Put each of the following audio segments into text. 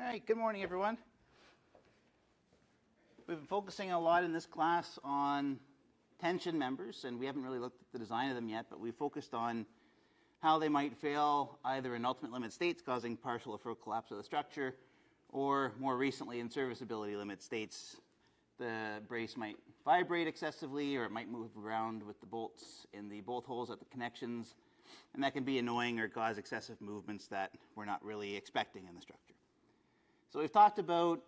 right, good morning, everyone. We've been focusing a lot in this class on tension members, and we haven't really looked at the design of them yet, but we focused on how they might fail either in ultimate limit states, causing partial or full collapse of the structure, or more recently in serviceability limit states. The brace might vibrate excessively, or it might move around with the bolts in the bolt holes at the connections, and that can be annoying or cause excessive movements that we're not really expecting in the structure. So we've talked about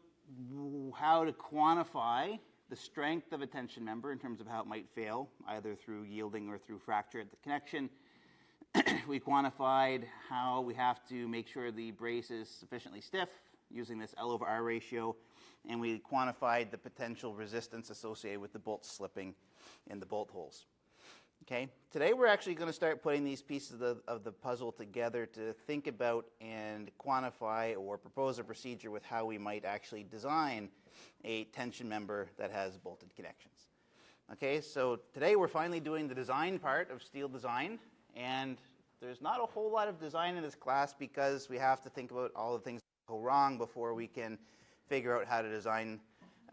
how to quantify the strength of a tension member in terms of how it might fail, either through yielding or through fracture at the connection. We quantified how we have to make sure the brace is sufficiently stiff using this L/R ratio, and we quantified the potential resistance associated with the bolts slipping in the bolt holes. Okay, today we're actually going to start putting these pieces of the puzzle together to think about and quantify or propose a procedure with how we might actually design a tension member that has bolted connections. Okay, so today we're finally doing the design part of steel design, and there's not a whole lot of design in this class because we have to think about all the things that go wrong before we can figure out how to design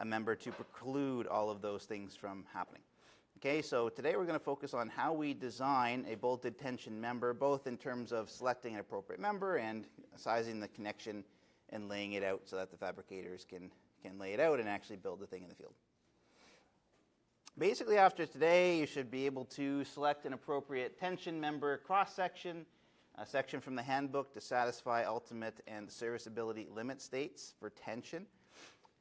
a member to preclude all of those things from happening. Okay, so today we're going to focus on how we design a bolted tension member, both in terms of selecting an appropriate member and sizing the connection and laying it out so that the fabricators can lay it out and actually build the thing in the field. Basically, after today, you should be able to select an appropriate tension member cross-section, a section from the handbook to satisfy ultimate and serviceability limit states for tension.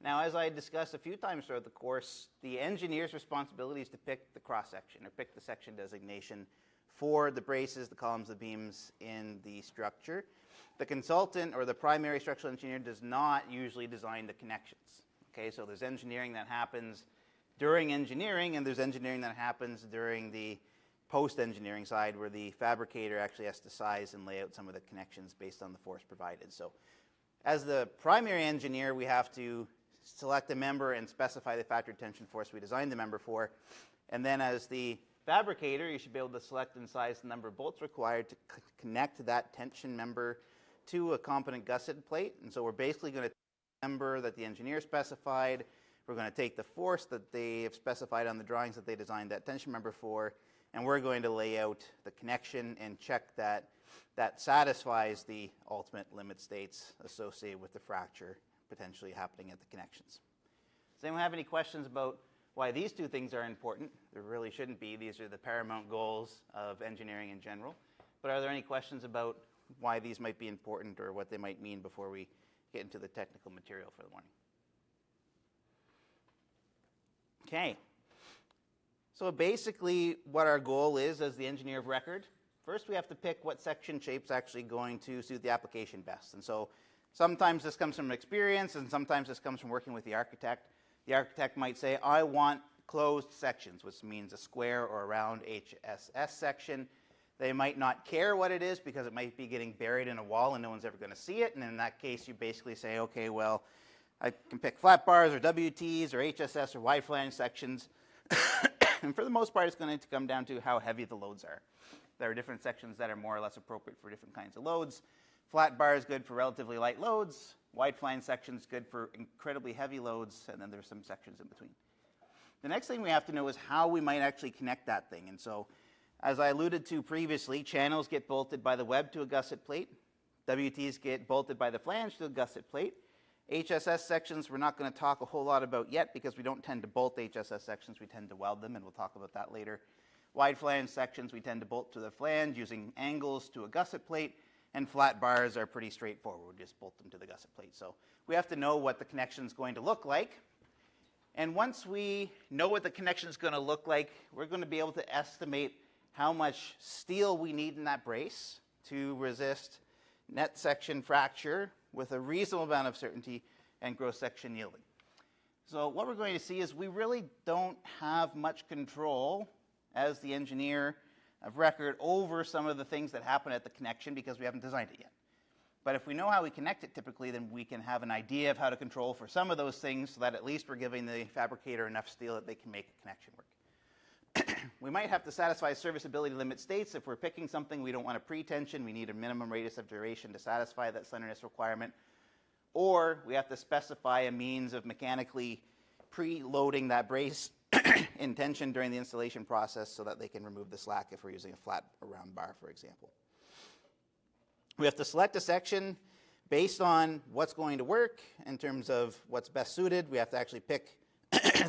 Now, as I discussed a few times throughout the course, the engineer's responsibility is to pick the cross-section or pick the section designation for the braces, the columns, the beams in the structure. The consultant or the primary structural engineer does not usually design the connections. Okay, so there's engineering that happens during engineering, and there's engineering that happens during the post-engineering side where the fabricator actually has to size and lay out some of the connections based on the force provided. So as the primary engineer, we have to select a member and specify the factory tension force we designed the member for. And then as the fabricator, you should be able to select and size the number of bolts required to connect that tension member to a competent gusset plate. And so we're basically going to take the member that the engineer specified. We're going to take the force that they have specified on the drawings that they designed that tension member for, and we're going to lay out the connection and check that that satisfies the ultimate limit states associated with the fracture potentially happening at the connections. Does anyone have any questions about why these two things are important? There really shouldn't be. These are the paramount goals of engineering in general. But are there any questions about why these might be important or what they might mean before we get into the technical material for the morning? Okay. So basically what our goal is as the engineer of record, first we have to pick what section shape's actually going to suit the application best. And so sometimes this comes from experience, and sometimes this comes from working with the architect. The architect might say, I want closed sections, which means a square or a round HSS section. They might not care what it is because it might be getting buried in a wall and no one's ever going to see it. And in that case, you basically say, okay, well, I can pick flat bars or WTs or HSS or wide flange sections. And for the most part, it's going to come down to how heavy the loads are. There are different sections that are more or less appropriate for different kinds of loads. Flat bar is good for relatively light loads. Wide flange section is good for incredibly heavy loads, and then there's some sections in between. The next thing we have to know is how we might actually connect that thing. And so, as I alluded to previously, channels get bolted by the web to a gusset plate. WTs get bolted by the flange to a gusset plate. HSS sections we're not going to talk a whole lot about yet because we don't tend to bolt HSS sections. We tend to weld them, and we'll talk about that later. Wide flange sections we tend to bolt to the flange using angles to a gusset plate. And flat bars are pretty straightforward. We just bolt them to the gusset plate. So we have to know what the connection is going to look like. And once we know what the connection is going to look like, we're going to be able to estimate how much steel we need in that brace to resist net section fracture with a reasonable amount of certainty and gross section yielding. So what we're going to see is we really don't have much control as the engineer of record over some of the things that happen at the connection because we haven't designed it yet. But if we know how we connect it typically, then we can have an idea of how to control for some of those things so that at least we're giving the fabricator enough steel that they can make a connection work. We might have to satisfy serviceability limit states. If we're picking something we don't want a pre-tension, we need a minimum radius of duration to satisfy that slenderness requirement. or we have to specify a means of mechanically preloading that brace in tension during the installation process so that they can remove the slack if we're using a flat or round bar, for example. We have to select a section based on what's going to work in terms of what's best suited. We have to actually pick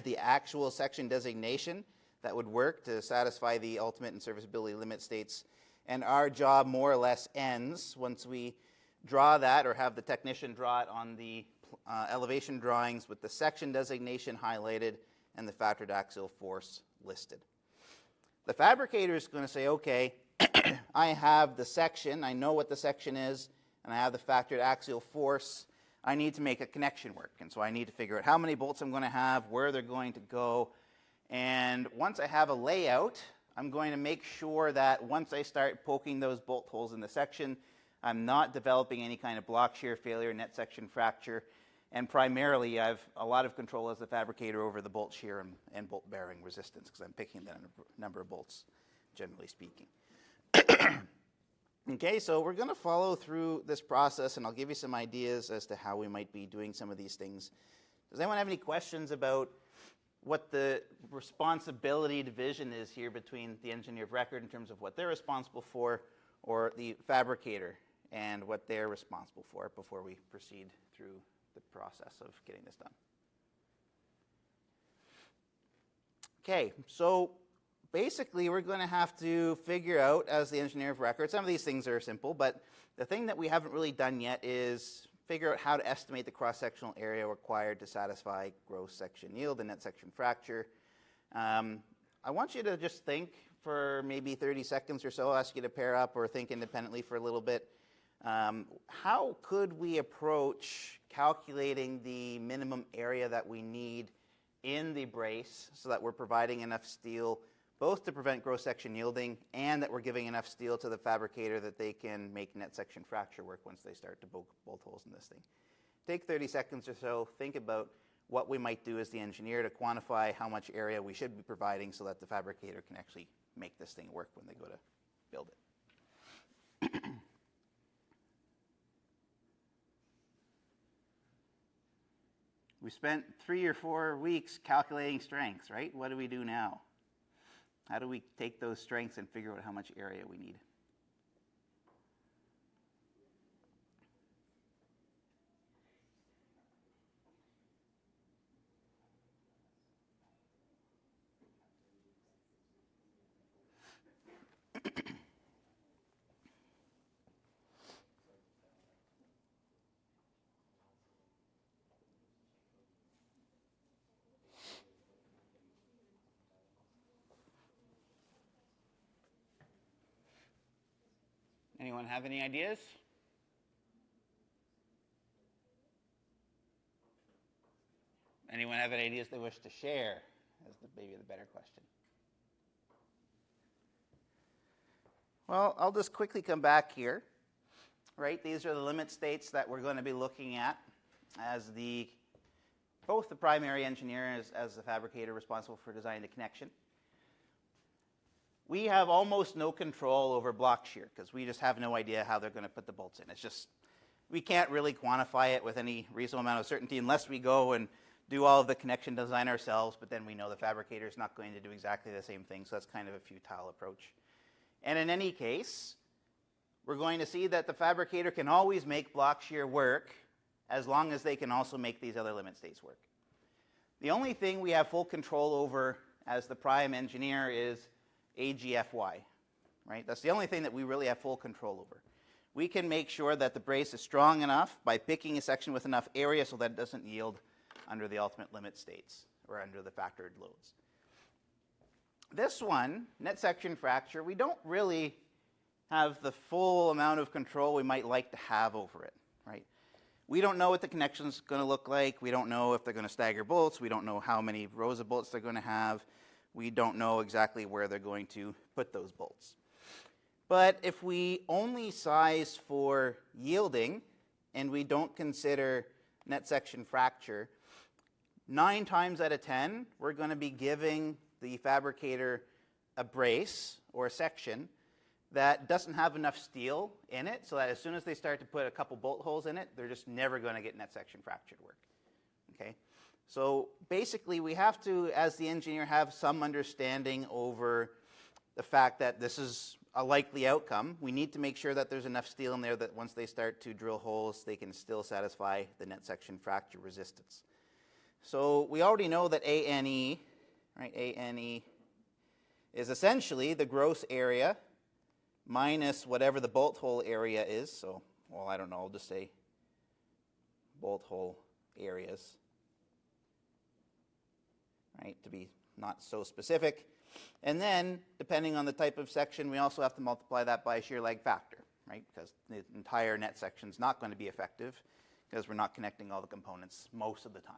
the actual section designation that would work to satisfy the ultimate and serviceability limit states. And our job more or less ends once we draw that or have the technician draw it on the elevation drawings with the section designation highlighted and the factored axial force listed. The fabricator is going to say, okay, I have the section, I know what the section is, and I have the factored axial force. I need to make a connection work. And so I need to figure out how many bolts I'm going to have, where they're going to go. And once I have a layout, I'm going to make sure that once I start poking those bolt holes in the section, I'm not developing any kind of block shear failure, net section fracture. And primarily, I have a lot of control as the fabricator over the bolt shear and bolt bearing resistance because I'm picking that number of bolts, generally speaking. Okay, so we're going to follow through this process, and I'll give you some ideas as to how we might be doing some of these things. Does anyone have any questions about what the responsibility division is here between the engineer of record in terms of what they're responsible for, or the fabricator and what they're responsible for before we proceed through the process of getting this done? Okay, so basically we're going to have to figure out, as the engineer of record, some of these things are simple, but the thing that we haven't really done yet is figure out how to estimate the cross-sectional area required to satisfy gross section yield and net section fracture. I want you to just think for maybe 30 seconds or so. I'll ask you to pair up or think independently for a little bit. How could we approach calculating the minimum area that we need in the brace so that we're providing enough steel both to prevent gross section yielding and that we're giving enough steel to the fabricator that they can make net section fracture work once they start to poke bolt holes in this thing? Take 30 seconds or so, think about what we might do as the engineer to quantify how much area we should be providing so that the fabricator can actually make this thing work when they go to build it. We spent 3 or 4 weeks calculating strengths, right? What do we do now? How do we take those strengths and figure out how much area we need? Anyone have any ideas? Anyone have any ideas they wish to share? That's maybe the better question. Well, I'll just quickly come back here. Right, these are the limit states that we're going to be looking at as both the primary engineer as the fabricator responsible for designing the connection. We have almost no control over block shear because we just have no idea how they're going to put the bolts in. It's just, we can't really quantify it with any reasonable amount of certainty unless we go and do all of the connection design ourselves, but then we know the fabricator is not going to do exactly the same thing, so that's kind of a futile approach. And in any case, we're going to see that the fabricator can always make block shear work as long as they can also make these other limit states work. The only thing we have full control over as the prime engineer is AGFY, right? That's the only thing that we really have full control over. We can make sure that the brace is strong enough by picking a section with enough area so that it doesn't yield under the ultimate limit states or under the factored loads. This one, net section fracture, we don't really have the full amount of control we might like to have over it, right? We don't know what the connection's going to look like. We don't know if they're going to stagger bolts. We don't know how many rows of bolts they're going to have. We don't know exactly where they're going to put those bolts. But if we only size for yielding and we don't consider net section fracture, 9 times out of 10, we're going to be giving the fabricator a brace or a section that doesn't have enough steel in it, so that as soon as they start to put a couple bolt holes in it, they're just never going to get net section fracture to work. Okay? So basically, we have to, as the engineer, have some understanding over the fact that this is a likely outcome. We need to make sure that there's enough steel in there that once they start to drill holes, they can still satisfy the net section fracture resistance. So we already know that ANE, right, ANE is essentially the gross area minus whatever the bolt hole area is. So, well, I don't know, I'll just say bolt hole areas, right, to be not so specific. And then, depending on the type of section, we also have to multiply that by a shear lag factor, right, because the entire net section is not going to be effective because we're not connecting all the components most of the time.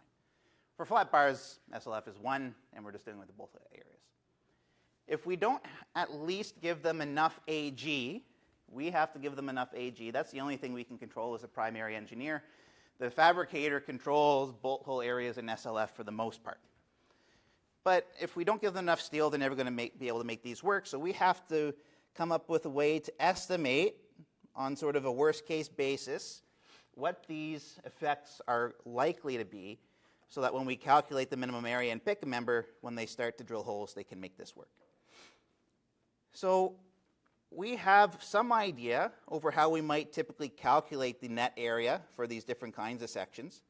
For flat bars, SLF is 1, and we're just dealing with the both areas. If we don't at least give them enough AG, we have to give them enough AG. That's the only thing we can control as a primary engineer. The fabricator controls bolt hole areas in SLF for the most part. But if we don't give them enough steel, they're never going to be able to make these work. So we have to come up with a way to estimate on sort of a worst case basis what these effects are likely to be so that when we calculate the minimum area and pick a member, when they start to drill holes, they can make this work. So we have some idea over how we might typically calculate the net area for these different kinds of sections.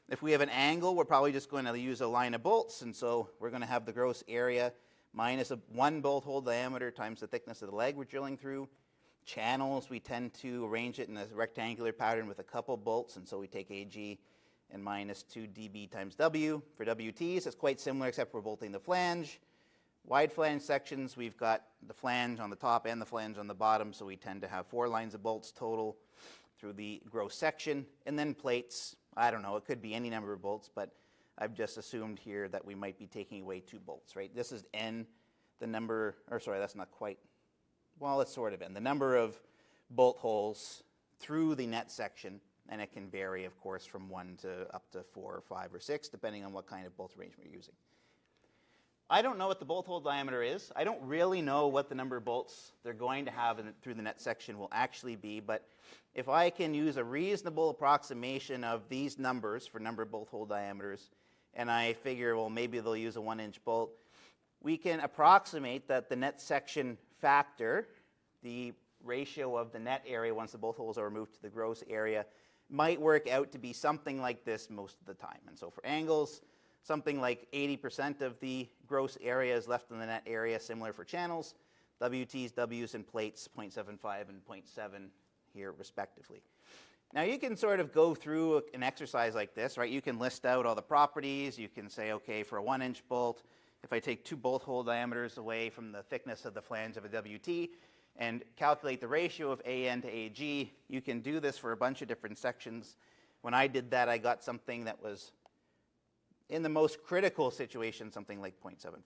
If we have an angle, we're probably just going to use a line of bolts, and so we're going to have the gross area minus one bolt hole diameter times the thickness of the leg we're drilling through. Channels, we tend to arrange it in a rectangular pattern with a couple bolts, and so we take AG and minus 2 dB times W. For WTs, it's quite similar except we're bolting the flange. Wide flange sections, we've got the flange on the top and the flange on the bottom, so we tend to have 4 lines of bolts total through the gross section. And then plates, I don't know, it could be any number of bolts, but I've just assumed here that we might be taking away 2 bolts, right? This is N, the number, or sorry, that's not quite, well, it's sort of N, the number of bolt holes through the net section, and it can vary, of course, from 1 to up to 4 or 5 or 6, depending on what kind of bolt arrangement you're using. I don't know what the bolt hole diameter is. I don't really know what the number of bolts they're going to have through the net section will actually be, but if I can use a reasonable approximation of these numbers for number of bolt hole diameters, and I figure, well, maybe they'll use a 1-inch bolt, we can approximate that the net section factor, the ratio of the net area once the bolt holes are removed to the gross area, might work out to be something like this most of the time. And so for angles, something like 80% of the gross area is left in the net area, similar for channels. WTs, Ws, and plates, 0.75 and 0.7 here respectively. Now you can sort of go through an exercise like this, right? You can list out all the properties. You can say, okay, for a 1-inch bolt, if I take 2 bolt hole diameters away from the thickness of the flange of a WT and calculate the ratio of AN to AG, you can do this for a bunch of different sections. When I did that, I got something that was, in the most critical situation, something like 0.75.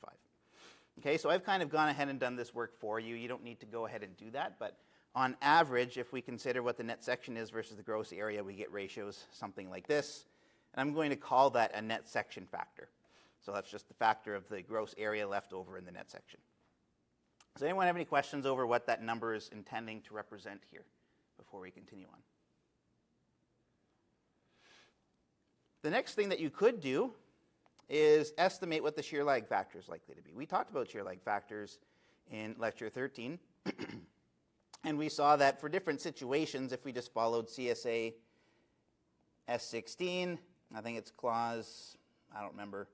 Okay, so I've kind of gone ahead and done this work for you. You don't need to go ahead and do that, but on average, if we consider what the net section is versus the gross area, we get ratios something like this. And I'm going to call that a net section factor. So that's just the factor of the gross area left over in the net section. Does anyone have any questions over what that number is intending to represent here before we continue on? The next thing that you could do is estimate what the shear lag factor is likely to be. We talked about shear lag factors in lecture 13. And we saw that for different situations, if we just followed CSA S16, I think it's clause, I don't remember,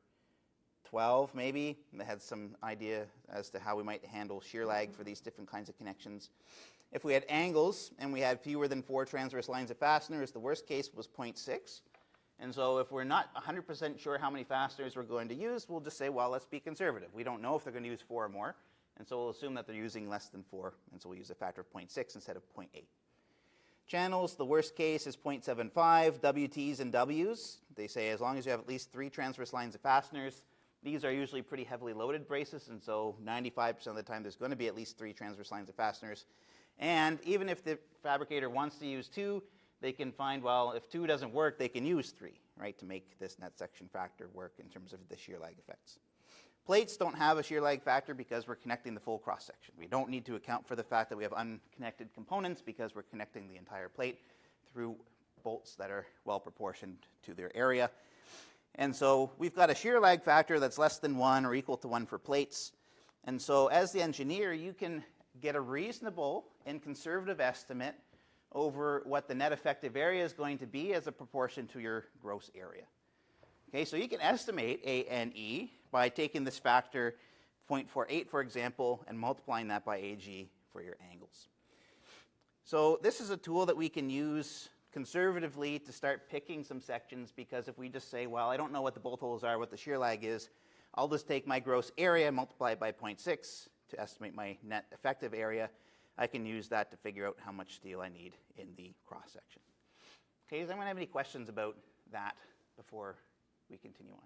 12 maybe, that had some idea as to how we might handle shear lag for these different kinds of connections. If we had angles and we had fewer than 4 transverse lines of fasteners, the worst case was 0.6. And so if we're not 100% sure how many fasteners we're going to use, we'll just say, well, let's be conservative. We don't know if they're going to use 4 or more. And so we'll assume that they're using less than 4, and so we'll use a factor of 0.6 instead of 0.8. Channels, the worst case is 0.75. WTs and Ws, they say as long as you have at least 3 transverse lines of fasteners, these are usually pretty heavily loaded braces, and so 95% of the time there's going to be at least 3 transverse lines of fasteners. And even if the fabricator wants to use 2, they can find, well, if 2 doesn't work, they can use 3, right, to make this net section factor work in terms of the shear lag effects. Plates don't have a shear lag factor because we're connecting the full cross-section. We don't need to account for the fact that we have unconnected components because we're connecting the entire plate through bolts that are well proportioned to their area. And so we've got a shear lag factor that's less than 1 or equal to 1 for plates. And so as the engineer, you can get a reasonable and conservative estimate over what the net effective area is going to be as a proportion to your gross area. Okay, so you can estimate ANE by taking this factor 0.48, for example, and multiplying that by AG for your angles. So this is a tool that we can use conservatively to start picking some sections, because if we just say, well, I don't know what the bolt holes are, what the shear lag is, I'll just take my gross area, multiply it by 0.6 to estimate my net effective area. I can use that to figure out how much steel I need in the cross-section. Okay, does anyone have any questions about that before we continue on?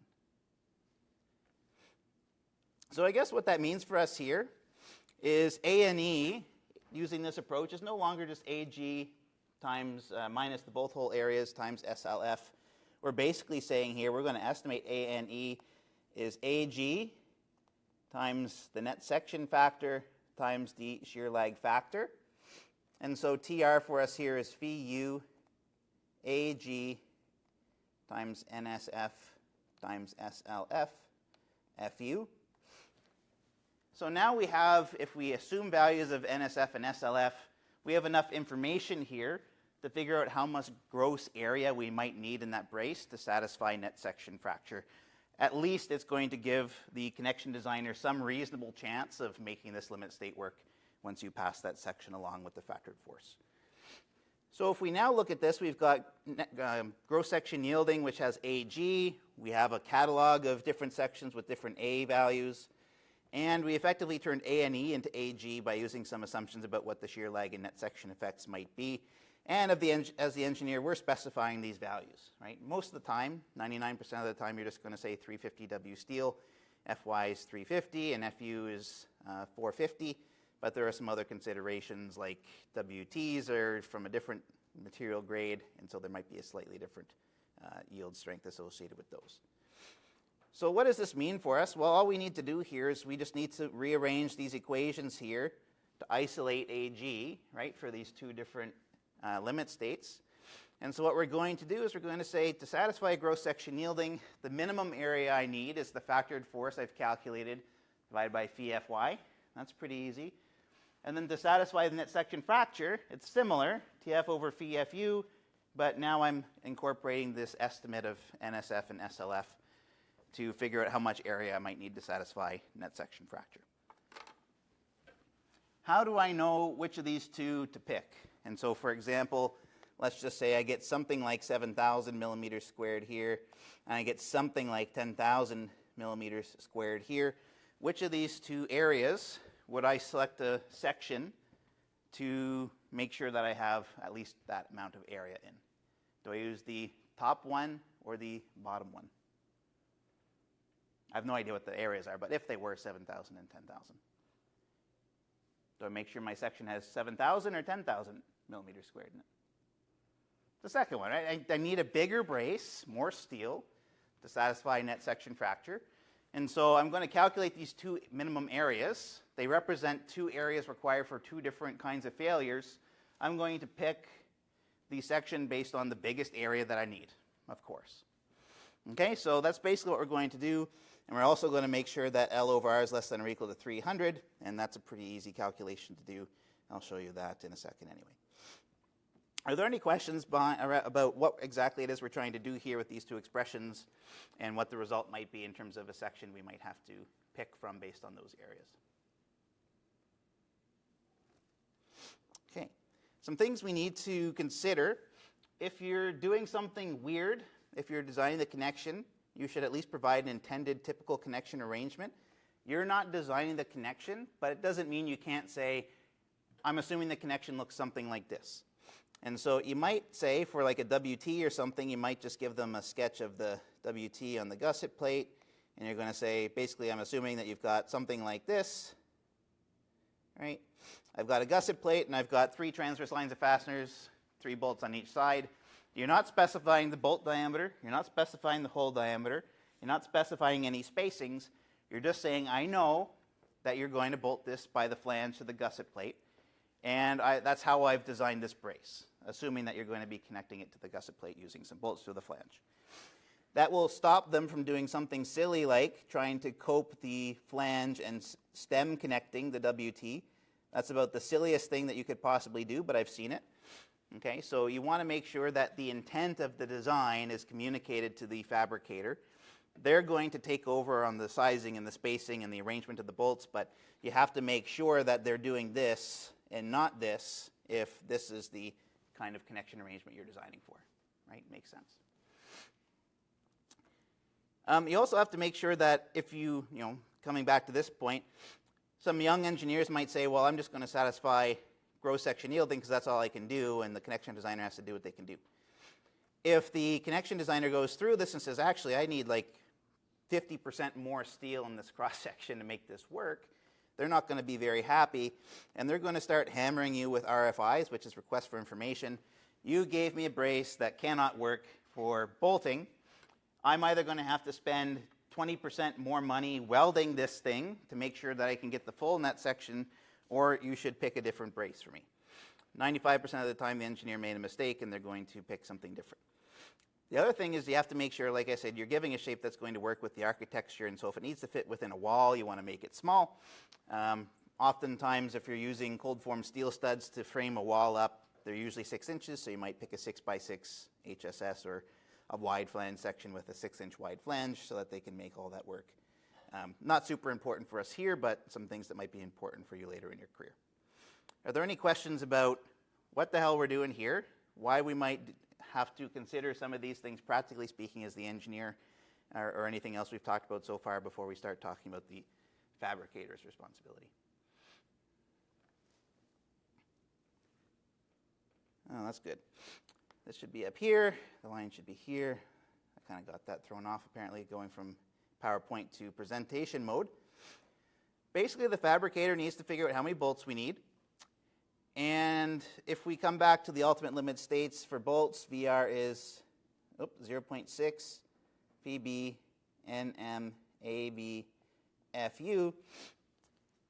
So I guess what that means for us here is ANE, using this approach, is no longer just AG times minus the bolt hole areas times SLF. We're basically saying here we're going to estimate ANE is AG times the net section factor times the shear lag factor. And so TR for us here is phi U AG times NSF times SLF FU. So now we have, if we assume values of NSF and SLF, we have enough information here to figure out how much gross area we might need in that brace to satisfy net section fracture. At least it's going to give the connection designer some reasonable chance of making this limit state work once you pass that section along with the factored force. So if we now look at this, we've got gross section yielding, which has AG. We have a catalog of different sections with different A values. And we effectively turned ANE into AG by using some assumptions about what the shear lag and net section effects might be. And as the engineer, we're specifying these values, right? Most of the time, 99% of the time, you're just going to say 350W steel. FY is 350 and FU is 450. But there are some other considerations like WTs are from a different material grade, and so there might be a slightly different yield strength associated with those. So what does this mean for us? Well, all we need to do here is we just need to rearrange these equations here to isolate AG, right, for these two different limit states. And so what we're going to do is we're going to say, to satisfy gross section yielding, the minimum area I need is the factored force I've calculated divided by phi Fy. That's pretty easy. And then to satisfy the net section fracture, it's similar, TF over phi Fu, but now I'm incorporating this estimate of NSF and SLF to figure out how much area I might need to satisfy net section fracture. How do I know which of these two to pick? And so, for example, let's just say I get something like 7,000 millimeters squared here, and I get something like 10,000 millimeters squared here. Which of these two areas would I select a section to make sure that I have at least that amount of area in? Do I use the top one or the bottom one? I have no idea what the areas are, but if they were 7,000 and 10,000. Do I make sure my section has 7,000 or 10,000 millimeters squared in it? The second one, right? I need a bigger brace, more steel, to satisfy net section fracture. And so I'm going to calculate these two minimum areas. They represent two areas required for two different kinds of failures. I'm going to pick the section based on the biggest area that I need, of course. Okay, so that's basically what we're going to do. And we're also going to make sure that L over R is less than or equal to 300, and that's a pretty easy calculation to do. I'll show you that in a second anyway. Are there any questions about what exactly it is we're trying to do here with these two expressions and what the result might be in terms of a section we might have to pick from based on those areas? Okay, some things we need to consider. If you're doing something weird, if you're designing the connection, you should at least provide an intended typical connection arrangement. You're not designing the connection, but it doesn't mean you can't say, I'm assuming the connection looks something like this. And so you might say for like a WT or something, you might just give them a sketch of the WT on the gusset plate, and you're going to say, basically, I'm assuming that you've got something like this, right? I've got a gusset plate, and I've got 3 transverse lines of fasteners, 3 bolts on each side. You're not specifying the bolt diameter. You're not specifying the hole diameter. You're not specifying any spacings. You're just saying, I know that you're going to bolt this by the flange to the gusset plate, and that's how I've designed this brace, assuming that you're going to be connecting it to the gusset plate using some bolts through the flange. That will stop them from doing something silly like trying to cope the flange and stem connecting, the WT. That's about the silliest thing that you could possibly do, but I've seen it. Okay, so you want to make sure that the intent of the design is communicated to the fabricator. They're going to take over on the sizing and the spacing and the arrangement of the bolts, but you have to make sure that they're doing this and not this if this is the kind of connection arrangement you're designing for. Right? Makes sense. You also have to make sure that if coming back to this point, some young engineers might say, well, I'm just going to satisfy gross section yielding because that's all I can do, and the connection designer has to do what they can do. If the connection designer goes through this and says, actually, I need like 50% more steel in this cross section to make this work, they're not going to be very happy, and they're going to start hammering you with RFIs, which is request for information. You gave me a brace that cannot work for bolting. I'm either going to have to spend 20% more money welding this thing to make sure that I can get the full net section, or you should pick a different brace for me. 95% of the time the engineer made a mistake and they're going to pick something different. The other thing is you have to make sure, like I said, you're giving a shape that's going to work with the architecture, and so if it needs to fit within a wall, you want to make it small. Oftentimes, if you're using cold form steel studs to frame a wall up, they're usually 6 inches, so you might pick a 6x6 HSS or a wide flange section with a 6-inch wide flange so that they can make all that work. Not super important for us here, but some things that might be important for you later in your career. Are there any questions about what the hell we're doing here, why we might have to consider some of these things practically speaking as the engineer, or anything else we've talked about so far before we start talking about the fabricator's responsibility? Oh, that's good. This should be up here. The line should be here. I kind of got that thrown off, apparently, going from PowerPoint to presentation mode. Basically, the fabricator needs to figure out how many bolts we need. And if we come back to the ultimate limit states for bolts, VR is 0.6 PB NM AB FU.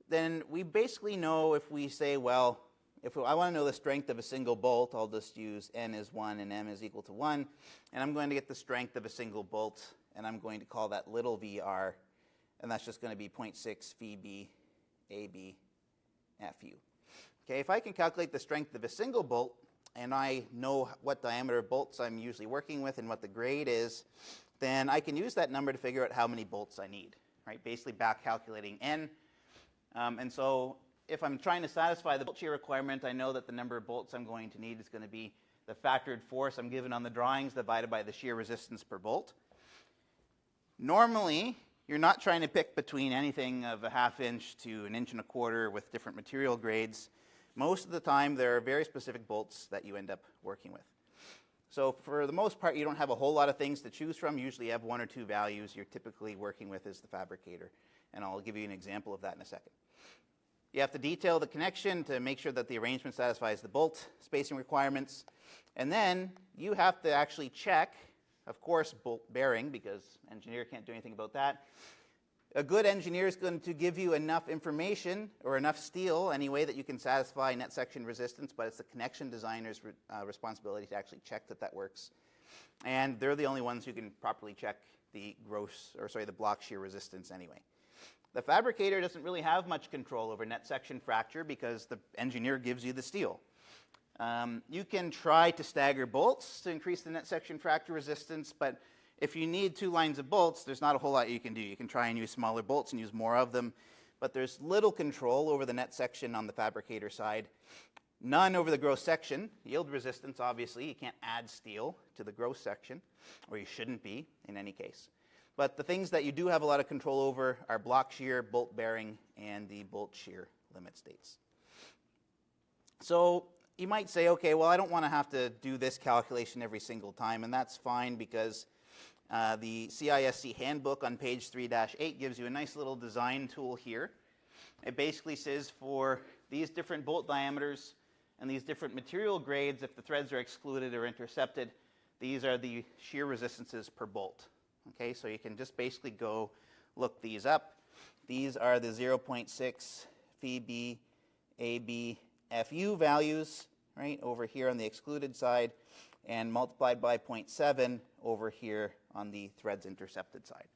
Then we basically know if we say, well, if I want to know the strength of a single bolt, I'll just use N is 1 and M is equal to 1. And I'm going to get the strength of a single bolt, and I'm going to call that little VR, and that's just going to be 0.6 VB AB FU. Okay, if I can calculate the strength of a single bolt, and I know what diameter of bolts I'm usually working with and what the grade is, then I can use that number to figure out how many bolts I need, right? Basically back calculating N. And so if I'm trying to satisfy the bolt shear requirement, I know that the number of bolts I'm going to need is going to be the factored force I'm given on the drawings divided by the shear resistance per bolt. Normally, you're not trying to pick between anything of 1/2 inch to 1 1/4 inch with different material grades. Most of the time, there are very specific bolts that you end up working with. So for the most part, you don't have a whole lot of things to choose from. Usually you have 1 or 2 values you're typically working with as the fabricator. And I'll give you an example of that in a second. You have to detail the connection to make sure that the arrangement satisfies the bolt spacing requirements. And then you have to actually check, of course, bolt bearing, because engineer can't do anything about that. A good engineer is going to give you enough information or enough steel anyway that you can satisfy net section resistance, but it's the connection designer's responsibility to actually check that that works. And they're the only ones who can properly check the the block shear resistance anyway. The fabricator doesn't really have much control over net section fracture because the engineer gives you the steel. You can try to stagger bolts to increase the net section fracture resistance, but if you need 2 lines of bolts, there's not a whole lot you can do. You can try and use smaller bolts and use more of them, but there's little control over the net section on the fabricator side. None over the gross section. Yield resistance, obviously, you can't add steel to the gross section, or you shouldn't be in any case. But the things that you do have a lot of control over are block shear, bolt bearing, and the bolt shear limit states. So you might say, okay, well, I don't want to have to do this calculation every single time, and that's fine because the CISC handbook on page 3-8 gives you a nice little design tool here. It basically says for these different bolt diameters and these different material grades, if the threads are excluded or intercepted, these are the shear resistances per bolt. Okay, so you can just basically go look these up. These are the 0.6 phi AB FU values, right, over here on the excluded side, and multiplied by 0.7 over here on the threads intercepted side.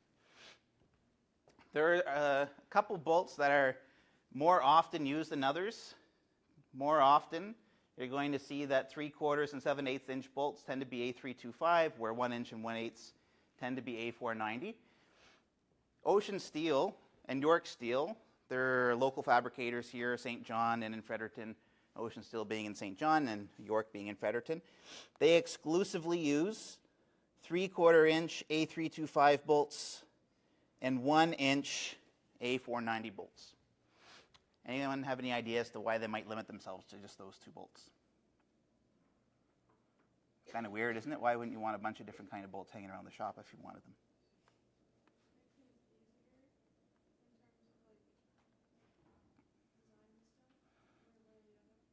There are a couple bolts that are more often used than others. More often, you're going to see that 3/4 and 7/8 inch bolts tend to be A325, where 1 inch and 1/8 tend to be A490. Ocean Steel and York Steel, they're local fabricators here, St. John and in Fredericton, Ocean Steel being in St. John and York being in Fredericton. They exclusively use 3/4 inch A325 bolts and 1 inch A490 bolts. Anyone have any idea as to why they might limit themselves to just those two bolts? Kind of weird, isn't it? Why wouldn't you want a bunch of different kind of bolts hanging around the shop if you wanted them?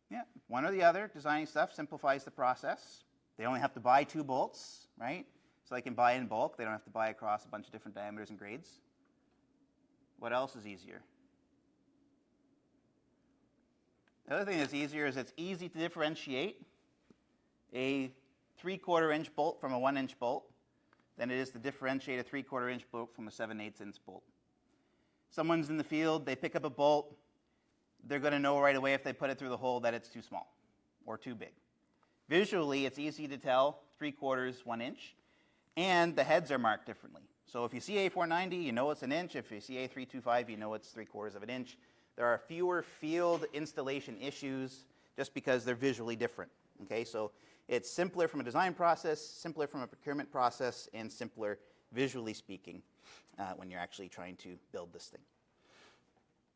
Yeah, one or the other. Designing stuff simplifies the process. They only have to buy 2 bolts, right? So they can buy in bulk. They don't have to buy across a bunch of different diameters and grades. What else is easier? The other thing that's easier is it's easy to differentiate a 3/4 inch bolt from a 1 inch bolt than it is to differentiate a 3/4 inch bolt from a 7/8 inch bolt. Someone's in the field, they pick up a bolt, they're going to know right away if they put it through the hole that it's too small or too big. Visually, it's easy to tell 3/4, 1 inch, and the heads are marked differently. So if you see A490, you know it's an inch. If you see A325, you know it's 3/4 of an inch. There are fewer field installation issues just because they're visually different. Okay, so it's simpler from a design process, simpler from a procurement process, and simpler visually speaking when you're actually trying to build this thing.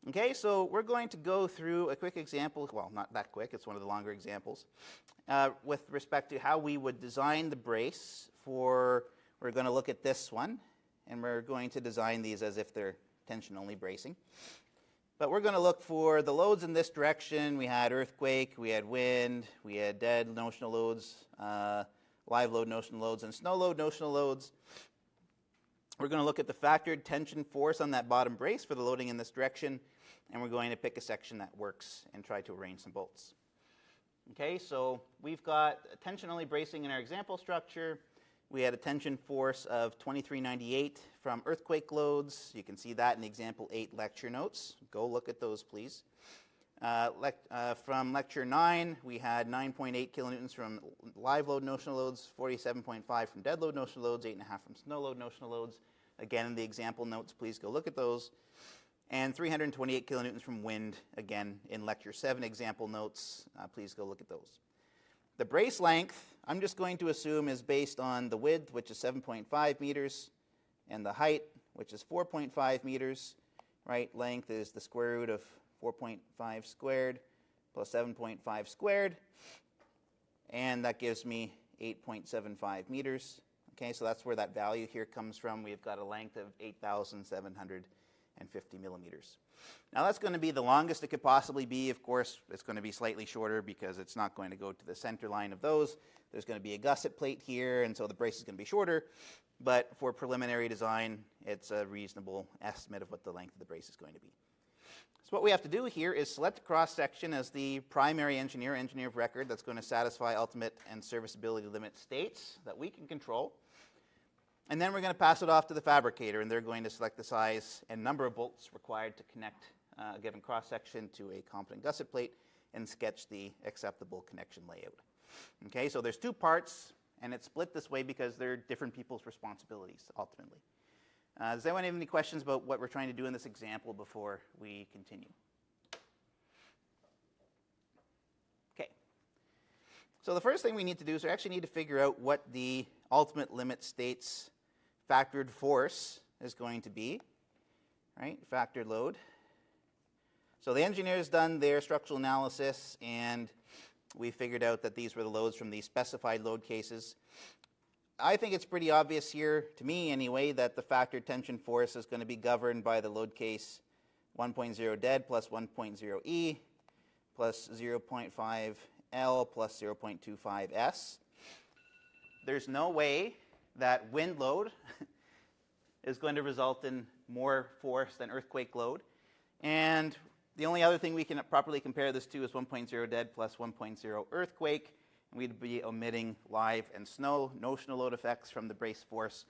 Okay, so we're going to go through a quick example, well, not that quick, it's one of the longer examples, with respect to how we would design the brace for, we're going to look at this one, and we're going to design these as if they're tension-only bracing. But we're going to look for the loads in this direction. We had earthquake, we had wind, we had dead notional loads, live load notional loads, and snow load notional loads. We're going to look at the factored tension force on that bottom brace for the loading in this direction, and we're going to pick a section that works and try to arrange some bolts. Okay, so we've got tension-only bracing in our example structure. We had a tension force of 2398 from earthquake loads. You can see that in example 8 lecture notes. Go look at those, please. From lecture 9, we had 9.8 kilonewtons from live load notional loads, 47.5 from dead load notional loads, 8.5 from snow load notional loads. Again, in the example notes, please go look at those. And 328 kilonewtons from wind, again, in lecture 7 example notes. Please go look at those. The brace length, I'm just going to assume, is based on the width, which is 7.5 meters, and the height, which is 4.5 meters. Right, length is the square root of 4.5 squared plus 7.5 squared, and that gives me 8.75 meters. Okay, so that's where that value here comes from. We've got a length of 8,750 millimeters. Now that's going to be the longest it could possibly be. Of course, it's going to be slightly shorter because it's not going to go to the center line of those. There's going to be a gusset plate here, and so the brace is going to be shorter. But for preliminary design, it's a reasonable estimate of what the length of the brace is going to be. So what we have to do here is select a cross-section as the primary engineer of record that's going to satisfy ultimate and serviceability limit states that we can control. And then we're going to pass it off to the fabricator, and they're going to select the size and number of bolts required to connect a given cross-section to a competent gusset plate and sketch the acceptable connection layout. Okay, so there's 2 parts, and it's split this way because they're different people's responsibilities, ultimately. Does anyone have any questions about what we're trying to do in this example before we continue? Okay. So the first thing we need to do is we actually need to figure out what the ultimate limit state's factored force is going to be, right? Factored load. So the engineer's done their structural analysis, and we figured out that these were the loads from the specified load cases. I think it's pretty obvious here, to me anyway, that the factored tension force is going to be governed by the load case 1.0 dead plus 1.0 E plus 0.5 L plus 0.25 S. There's no way that wind load is going to result in more force than earthquake load. And the only other thing we can properly compare this to is 1.0 dead plus 1.0 earthquake. And we'd be omitting live and snow, notional load effects from the brace force.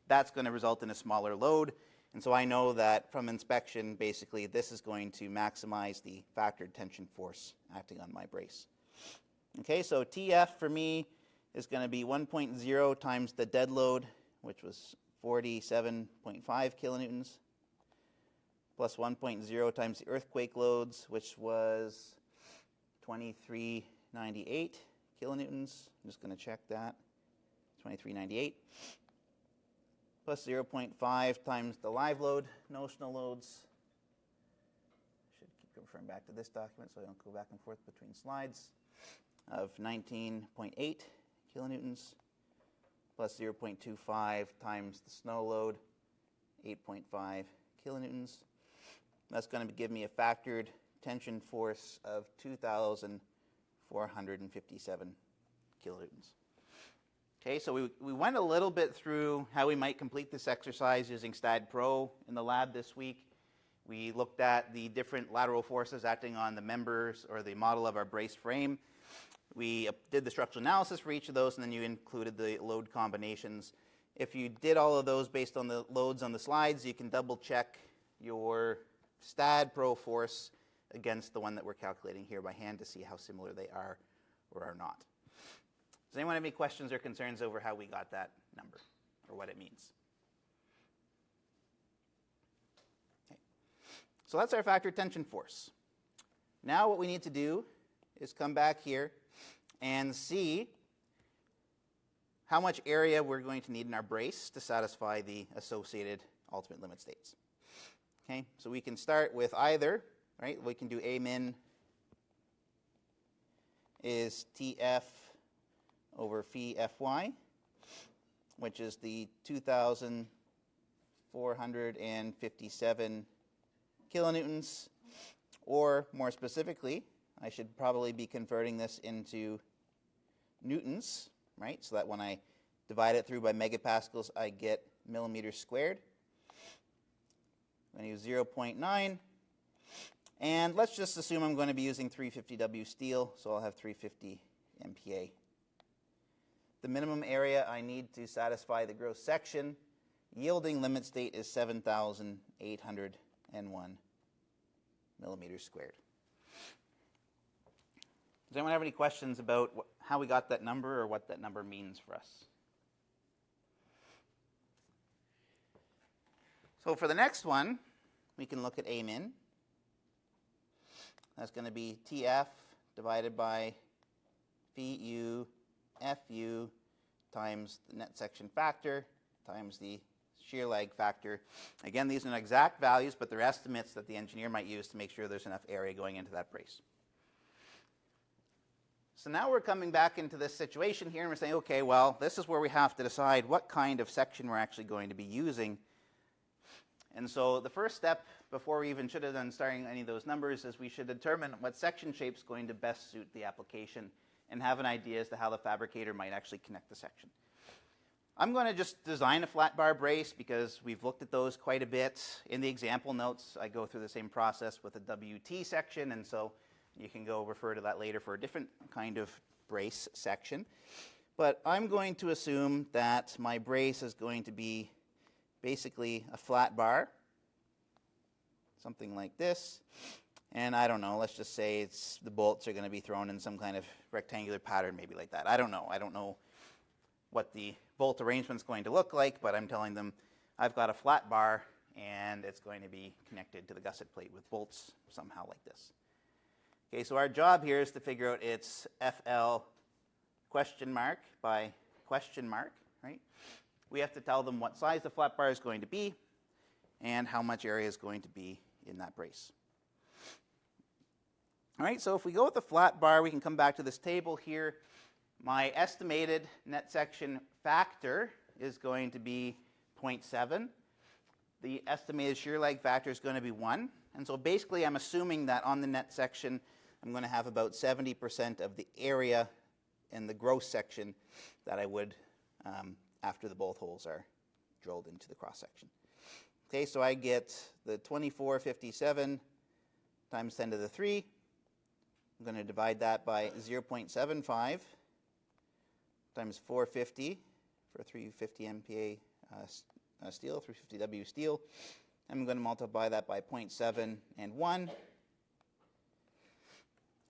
That's going to result in a smaller load. And so I know that from inspection, basically, this is going to maximize the factored tension force acting on my brace. Okay, so TF for me is going to be 1.0 times the dead load, which was 47.5 kilonewtons, plus 1.0 times the earthquake loads, which was 2398 kilonewtons. I'm just going to check that. 2398. Plus 0.5 times the live load, notional loads. I should keep referring back to this document so I don't go back and forth between slides. Of 19.8 kilonewtons, plus 0.25 times the snow load, 8.5 kilonewtons. That's going to give me a factored tension force of 2,457 kilonewtons. Okay, so we went a little bit through how we might complete this exercise using STAAD Pro in the lab this week. We looked at the different lateral forces acting on the members or the model of our brace frame. We did the structural analysis for each of those, and then you included the load combinations. If you did all of those based on the loads on the slides, you can double check your STAAD Pro force against the one that we're calculating here by hand to see how similar they are or are not. Does anyone have any questions or concerns over how we got that number or what it means? Okay. So that's our factor tension force. Now what we need to do is come back here and see how much area we're going to need in our brace to satisfy the associated ultimate limit states. Okay, so we can start with either, right? We can do A min is TF over phi Fy, which is the 2,457 kilonewtons, or more specifically, I should probably be converting this into newtons, right? So that when I divide it through by megapascals, I get millimeters squared. I'm going to use 0.9. And let's just assume I'm going to be using 350W steel, so I'll have 350 MPa. The minimum area I need to satisfy the gross section yielding limit state is 7,801 millimeters squared. Does anyone have any questions about how we got that number or what that number means for us? So for the next one, we can look at A min. That's going to be TF divided by phi U FU times the net section factor times the shear lag factor. Again, these are not exact values, but they're estimates that the engineer might use to make sure there's enough area going into that brace. So now we're coming back into this situation here and we're saying, okay, well, this is where we have to decide what kind of section we're actually going to be using. And so the first step, before we even should have done starting any of those numbers, is we should determine what section shape is going to best suit the application and have an idea as to how the fabricator might actually connect the section. I'm going to just design a flat bar brace because we've looked at those quite a bit. In the example notes, I go through the same process with a WT section, and so you can go refer to that later for a different kind of brace section. But I'm going to assume that my brace is going to be basically a flat bar, something like this. And I don't know, let's just say the bolts are going to be thrown in some kind of rectangular pattern, maybe like that. I don't know. I don't know what the bolt arrangement's going to look like, but I'm telling them I've got a flat bar and it's going to be connected to the gusset plate with bolts somehow like this. Okay, so our job here is to figure out its FL question mark by question mark, right? We have to tell them what size the flat bar is going to be and how much area is going to be in that brace. All right, so if we go with the flat bar, we can come back to this table here. My estimated net section factor is going to be 0.7. The estimated shear lag factor is going to be 1. And so basically I'm assuming that on the net section I'm going to have about 70% of the area in the gross section that I would after the both holes are drilled into the cross section. Okay, so I get the 2457 times 10 to the 3. I'm going to divide that by 0.75 times 450 for 350 MPa steel, 350W steel. I'm going to multiply that by 0.7 and 1.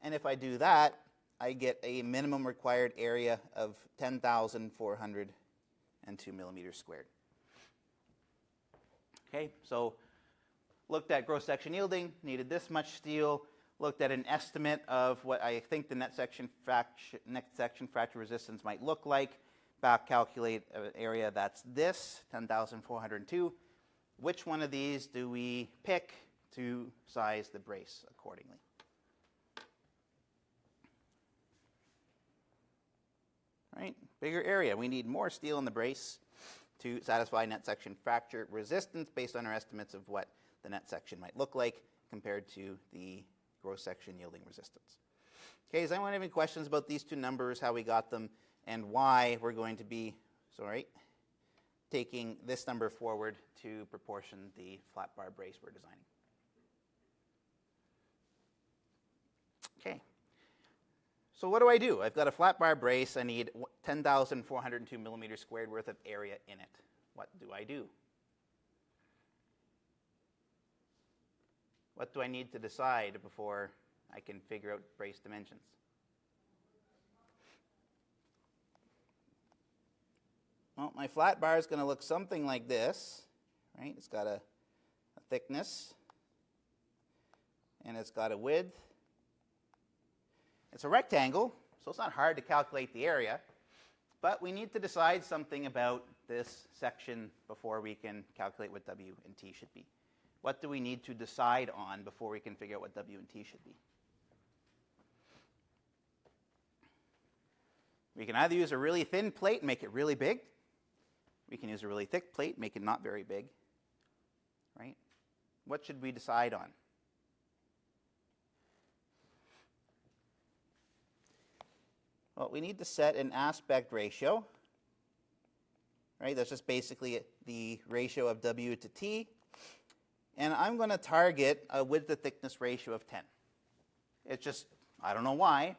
And if I do that, I get a minimum required area of 10,402 millimeters squared. Okay, so looked at gross section yielding, needed this much steel, looked at an estimate of what I think the net section fracture resistance might look like, back calculate an area that's this, 10,402. Which one of these do we pick to size the brace accordingly? Right, bigger area. We need more steel in the brace to satisfy net section fracture resistance based on our estimates of what the net section might look like compared to the gross section yielding resistance. Okay, does anyone have any questions about these two numbers, how we got them, and why we're going to be, taking this number forward to proportion the flat bar brace we're designing? Okay. So what do? I've got a flat bar brace. I need 10,402 millimeters squared worth of area in it. What do? What do I need to decide before I can figure out brace dimensions? Well, my flat bar is going to look something like this, right? It's got a thickness, and it's got a width. It's a rectangle, so it's not hard to calculate the area, but we need to decide something about this section before we can calculate what W and T should be. What do we need to decide on before we can figure out what W and T should be? We can either use a really thin plate and make it really big. We can use a really thick plate, make it not very big. Right? What should we decide on? Well, we need to set an aspect ratio. Right? That's just basically the ratio of W to T. And I'm going to target a width to thickness ratio of 10. It's just, I don't know why.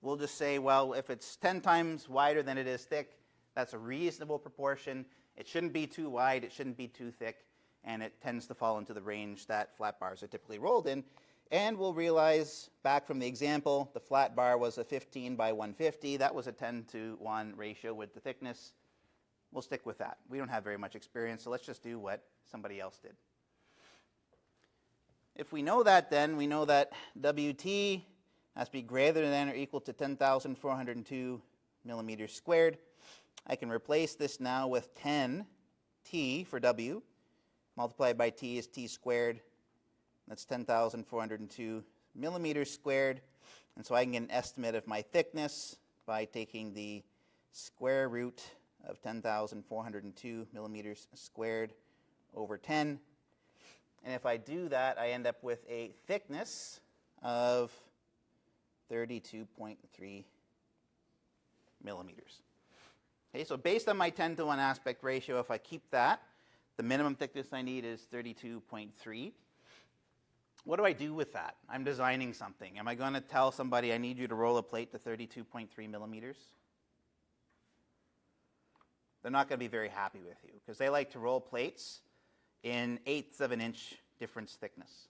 We'll just say, well, if it's 10 times wider than it is thick, that's a reasonable proportion. It shouldn't be too wide, it shouldn't be too thick, and it tends to fall into the range that flat bars are typically rolled in. And we'll realize, back from the example, the flat bar was a 15 by 150. That was a 10-to-1 ratio with the thickness. We'll stick with that. We don't have very much experience, so let's just do what somebody else did. If we know that, then we know that WT has to be greater than or equal to 10,402 millimeters squared. I can replace this now with 10 T for W. Multiplied by T is T squared. That's 10,402 millimeters squared. And so I can get an estimate of my thickness by taking the square root of 10,402 millimeters squared over 10. And if I do that, I end up with a thickness of 32.3 millimeters. Okay, so based on my 10-to-1 aspect ratio, if I keep that, the minimum thickness I need is 32.3. What do I do with that? I'm designing something. Am I going to tell somebody I need you to roll a plate to 32.3 millimeters? They're not going to be very happy with you because they like to roll plates in 1/8 of an inch difference thickness.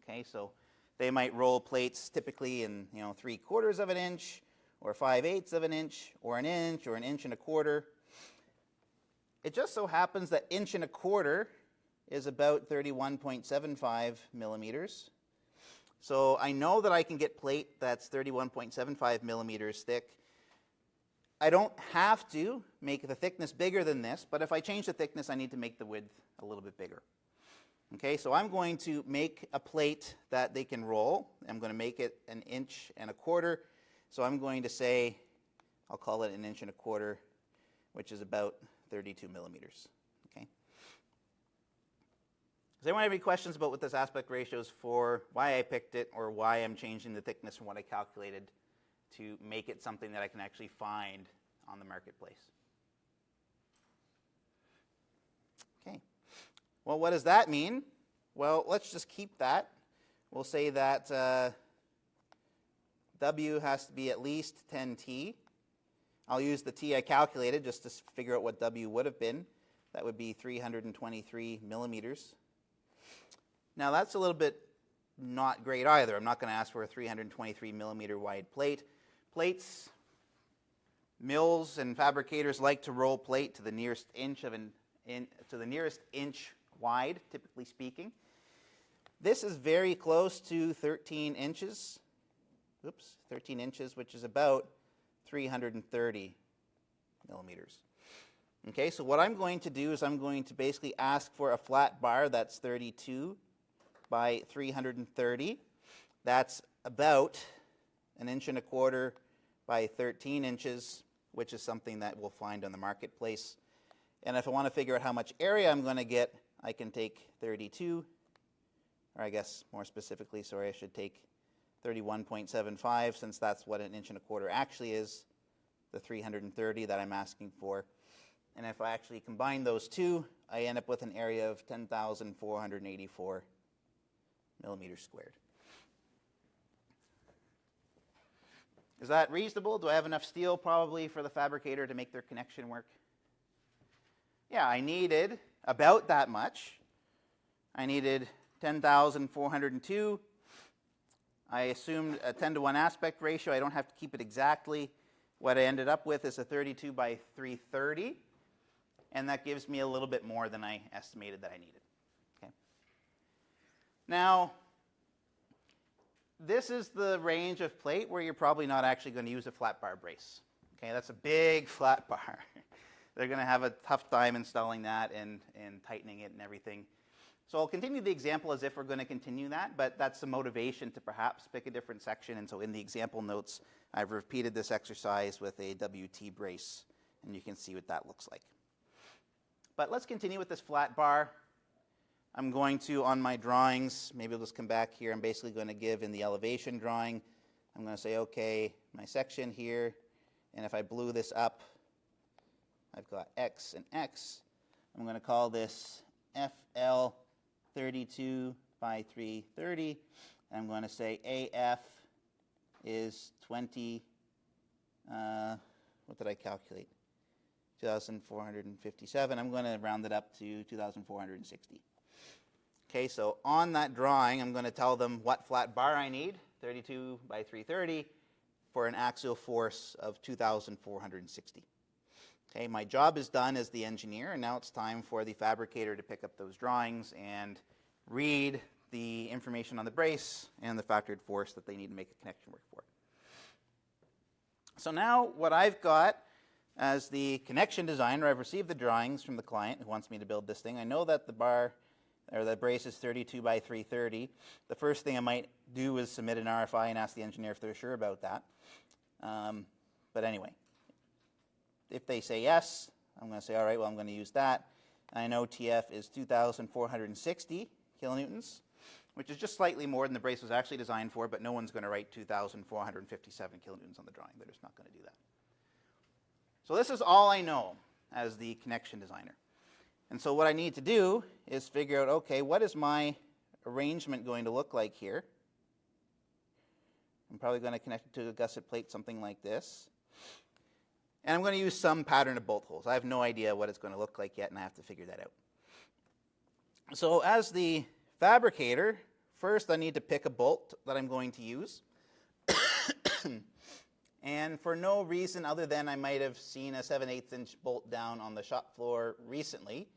Okay, so they might roll plates typically in 3/4 of an inch, or 5/8 of an inch, or an inch, or an inch and a quarter. It just so happens that inch and a quarter is about 31.75 millimeters. So I know that I can get plate that's 31.75 millimeters thick. I don't have to make the thickness bigger than this, but if I change the thickness, I need to make the width a little bit bigger. Okay, so I'm going to make a plate that they can roll. I'm going to make it 1 inch and a quarter. So I'm going to say, I'll call it 1 inch and a quarter, which is about 32 millimeters. Okay. Does anyone have any questions about what this aspect ratio is for, why I picked it, or why I'm changing the thickness from what I calculated to make it something that I can actually find on the marketplace? Well, what does that mean? Well, let's just keep that. We'll say that W has to be at least 10T. I'll use the T I calculated just to figure out what W would have been. That would be 323 millimeters. Now that's a little bit not great either. I'm not going to ask for a 323 millimeter wide plate. Plates, mills and fabricators like to roll plate to the nearest inch wide, typically speaking. This is very close to 13 inches. 13 inches, which is about 330 millimeters. Okay, so what I'm going to do is I'm going to basically ask for a flat bar that's 32 by 330. That's about 1.25 inches by 13 inches, which is something that we'll find on the marketplace. And if I want to figure out how much area I'm going to get, I can take 32, or I guess more specifically, sorry, I should take 31.75, since that's what 1.25 inches actually is, the 330 that I'm asking for. And if I actually combine those two, I end up with an area of 10,484 millimeters squared. Is that reasonable? Do I have enough steel probably for the fabricator to make their connection work? Yeah, I needed about that much. I needed 10,402. I assumed a 10-to-1 aspect ratio. I don't have to keep it exactly. What I ended up with is a 32 by 330, and that gives me a little bit more than I estimated that I needed. Okay. Now, this is the range of plate where you're probably not actually going to use a flat bar brace. Okay, that's a big flat bar. They're going to have a tough time installing that and tightening it and everything. So I'll continue the example as if we're going to continue that, but that's the motivation to perhaps pick a different section. And so in the example notes, I've repeated this exercise with a WT brace, and you can see what that looks like. But let's continue with this flat bar. I'm going to, on my drawings, maybe I'll just come back here. I'm basically going to give in the elevation drawing. I'm going to say, okay, my section here, and if I blew this up, I've got X and X. I'm going to call this FL 32 by 330. And I'm going to say AF is 20, what did I calculate? 2,457. I'm going to round it up to 2,460. Okay, so on that drawing, I'm going to tell them what flat bar I need, 32 by 330, for an axial force of 2,460. Okay, my job is done as the engineer, and now it's time for the fabricator to pick up those drawings and read the information on the brace and the factored force that they need to make a connection work for. So now what I've got as the connection designer, I've received the drawings from the client who wants me to build this thing. I know that the bar, or the brace, is 32 by 330. The first thing I might do is submit an RFI and ask the engineer if they're sure about that. But anyway, if they say yes, I'm going to say, all right, well, I'm going to use that. I know TF is 2,460 kilonewtons, which is just slightly more than the brace was actually designed for, but no one's going to write 2,457 kilonewtons on the drawing. They're just not going to do that. So this is all I know as the connection designer. And so what I need to do is figure out, okay, what is my arrangement going to look like here? I'm probably going to connect it to a gusset plate, something like this. And I'm going to use some pattern of bolt holes. I have no idea what it's going to look like yet, and I have to figure that out. So as the fabricator, first I need to pick a bolt that I'm going to use. And for no reason other than I might have seen a 7/8 inch bolt down on the shop floor recently,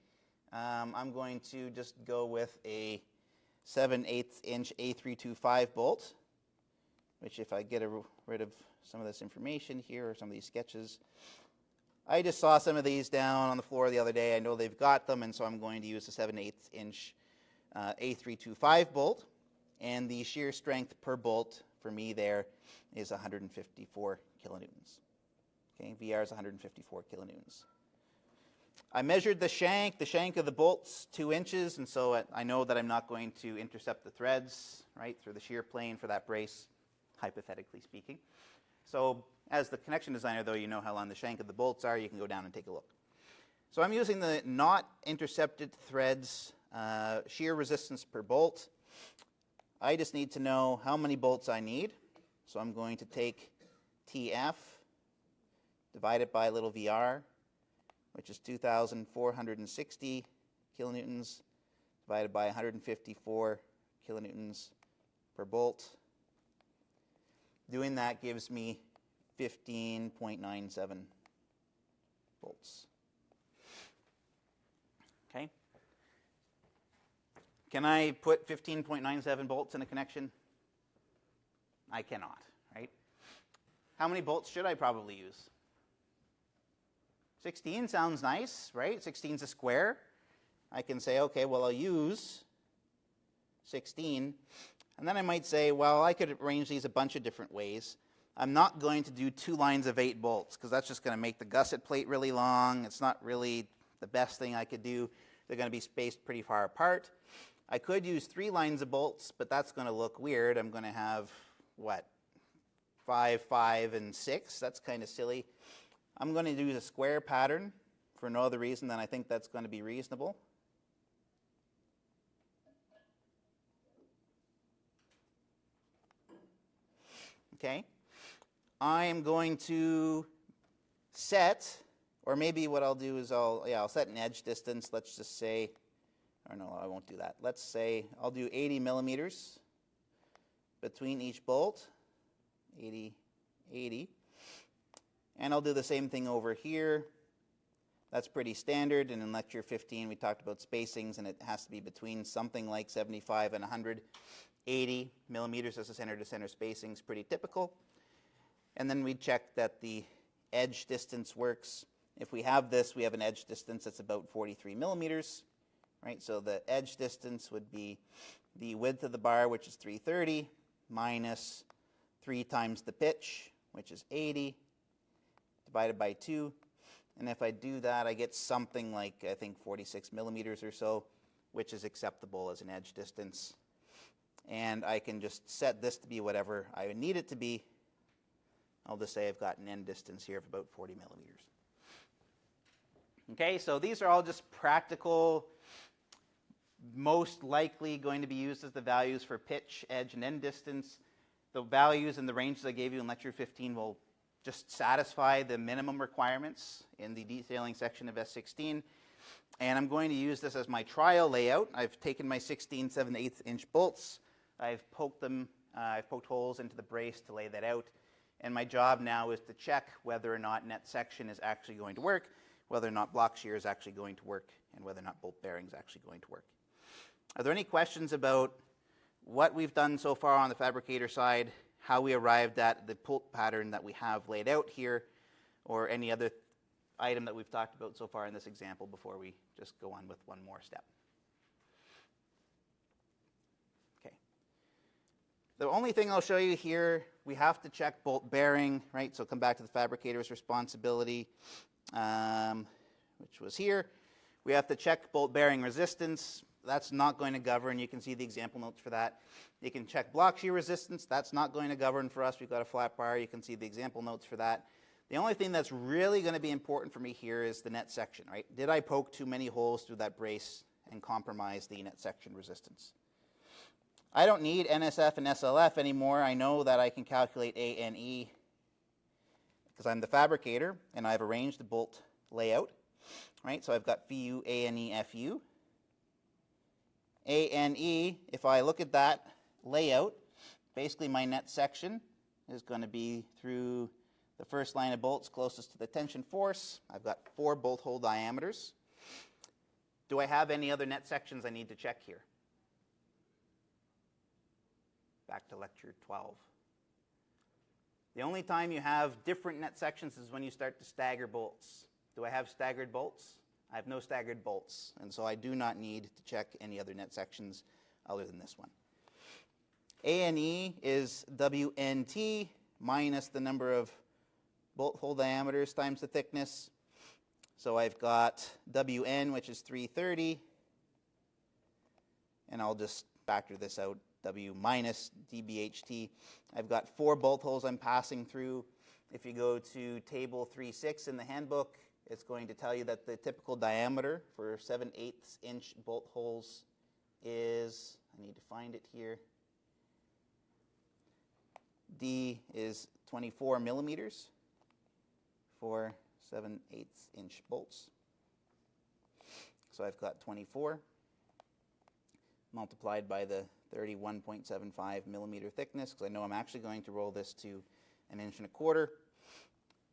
I'm going to just go with a 7/8 inch A325 bolt, which if I get rid of some of this information here or some of these sketches, I just saw some of these down on the floor the other day. I know they've got them, and so I'm going to use a 7/8 inch A325 bolt, and the shear strength per bolt for me there is 154 kilonewtons. Okay, VR is 154 kilonewtons. I measured the shank of the bolt's 2 inches, and so I know that I'm not going to intercept the threads, right, through the shear plane for that brace, hypothetically speaking. So as the connection designer, though, you know how long the shank of the bolts are. You can go down and take a look. So I'm using the not intercepted threads shear resistance per bolt. I just need to know how many bolts I need. So I'm going to take TF, divide it by little VR, which is 2,460 kilonewtons, divided by 154 kilonewtons per bolt. Doing that gives me 15.97 volts. Okay. Can I put 15.97 volts in a connection? I cannot, right? How many bolts should I probably use? 16 sounds nice, right? 16 is a square. I can say, okay, well, I'll use 16. And then I might say, well, I could arrange these a bunch of different ways. I'm not going to do 2 lines of 8 bolts because that's just going to make the gusset plate really long. It's not really the best thing I could do. They're going to be spaced pretty far apart. I could use 3 lines of bolts, but that's going to look weird. I'm going to have, what, 5, 5, and 6. That's kind of silly. I'm going to use a square pattern for no other reason than I think that's going to be reasonable. Okay. I am going to set, or maybe what I'll do is I'll set an edge distance. Let's just say, or no, I won't do that. Let's say I'll do 80 millimeters between each bolt. 80, 80. And I'll do the same thing over here. That's pretty standard. And in lecture 15, we talked about spacings, and it has to be between something like 75 and 180 millimeters as a center-to-center spacing is pretty typical. And then we check that the edge distance works. If we have this, we have an edge distance that's about 43 millimeters, right? So the edge distance would be the width of the bar, which is 330, minus 3 times the pitch, which is 80, divided by 2. And if I do that, I get something like, I think, 46 millimeters or so, which is acceptable as an edge distance. And I can just set this to be whatever I need it to be. I'll just say I've got an end distance here of about 40 millimeters. Okay, so these are all just practical, most likely going to be used as the values for pitch, edge, and end distance. The values and the ranges I gave you in lecture 15 will just satisfy the minimum requirements in the detailing section of S16. And I'm going to use this as my trial layout. I've taken my 16 7/8 inch bolts. I've poked holes into the brace to lay that out. And my job now is to check whether or not net section is actually going to work, whether or not block shear is actually going to work, and whether or not bolt bearing is actually going to work. Are there any questions about what we've done so far on the fabricator side, how we arrived at the bolt pattern that we have laid out here, or any other item that we've talked about so far in this example before we just go on with one more step? Okay. The only thing I'll show you here, we have to check bolt bearing, right? So come back to the fabricator's responsibility, which was here. We have to check bolt bearing resistance. That's not going to govern. You can see the example notes for that. You can check block shear resistance. That's not going to govern for us. We've got a flat bar. You can see the example notes for that. The only thing that's really going to be important for me here is the net section, right? Did I poke too many holes through that brace and compromise the net section resistance? I don't need NSF and SLF anymore. I know that I can calculate ANE because I'm the fabricator and I've arranged the bolt layout, right? So I've got FU, ANE, FU. ANE, if I look at that layout, basically my net section is going to be through the first line of bolts closest to the tension force. I've got 4 bolt hole diameters. Do I have any other net sections I need to check here? Back to lecture 12. The only time you have different net sections is when you start to stagger bolts. Do I have staggered bolts? I have no staggered bolts, and so I do not need to check any other net sections other than this one. ANE is WNT minus the number of bolt hole diameters times the thickness. So I've got WN, which is 330, and I'll just factor this out, W minus DBHT. I've got 4 bolt holes I'm passing through. If you go to table 3.6 in the handbook, it's going to tell you that the typical diameter for 7/8 inch bolt holes is, I need to find it here, D is 24 millimeters for 7/8 inch bolts. So I've got 24 multiplied by the 31.75 millimeter thickness, because I know I'm actually going to roll this to 1 1/4 inches.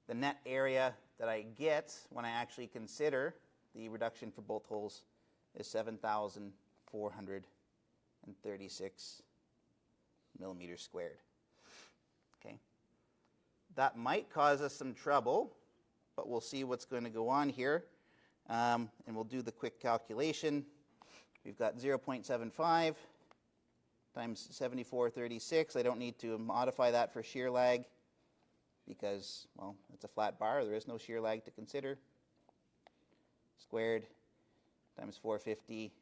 The net area that I get when I actually consider the reduction for bolt holes is 7,436 millimeters squared. Okay. That might cause us some trouble, but we'll see what's going to go on here. And we'll do the quick calculation. We've got 0.75 times 7436. I don't need to modify that for shear lag because, well, it's a flat bar. There is no shear lag to consider. Squared times 450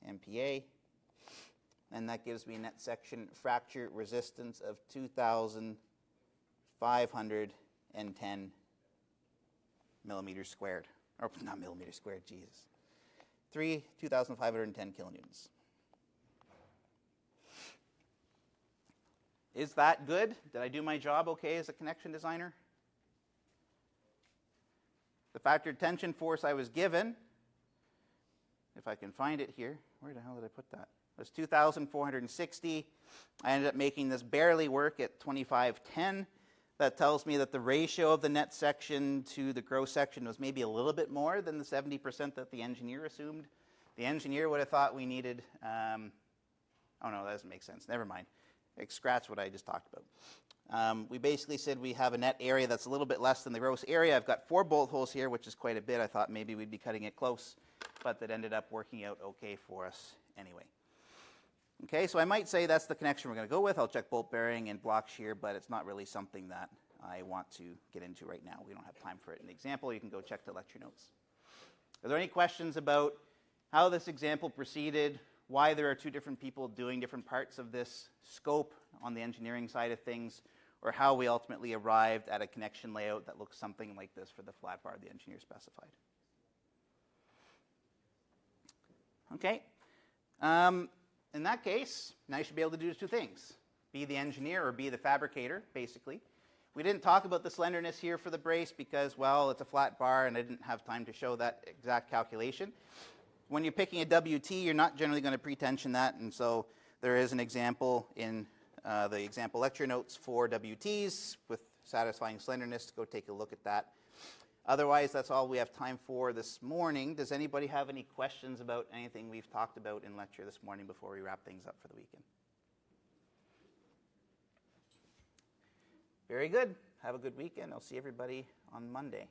MPa. And that gives me a net section fracture resistance of 2,510 millimeters squared. Or not millimeters squared, Jesus. 2,510 kilonewtons. Is that good? Did I do my job okay as a connection designer? The factored tension force I was given, if I can find it here, where the hell did I put that? It was 2,460. I ended up making this barely work at 2510. That tells me that the ratio of the net section to the gross section was maybe a little bit more than the 70% that the engineer assumed. The engineer would have thought we needed, oh no, that doesn't make sense. Never mind. Scratch what I just talked about. We basically said we have a net area that's a little bit less than the gross area. I've got 4 bolt holes here, which is quite a bit. I thought maybe we'd be cutting it close, but that ended up working out okay for us anyway. Okay, so I might say that's the connection we're going to go with. I'll check bolt bearing and block shear, but it's not really something that I want to get into right now. We don't have time for it in the example. You can go check the lecture notes. Are there any questions about how this example proceeded, why there are 2 different people doing different parts of this scope on the engineering side of things, or how we ultimately arrived at a connection layout that looks something like this for the flat bar the engineer specified? Okay. In that case, now you should be able to do 2 things. Be the engineer or be the fabricator, basically. We didn't talk about the slenderness here for the brace because, well, it's a flat bar and I didn't have time to show that exact calculation. When you're picking a WT, you're not generally going to pretension that, and so there is an example in the example lecture notes for WTs with satisfying slenderness. Go take a look at that. Otherwise, that's all we have time for this morning. Does anybody have any questions about anything we've talked about in lecture this morning before we wrap things up for the weekend? Very good. Have a good weekend. I'll see everybody on Monday.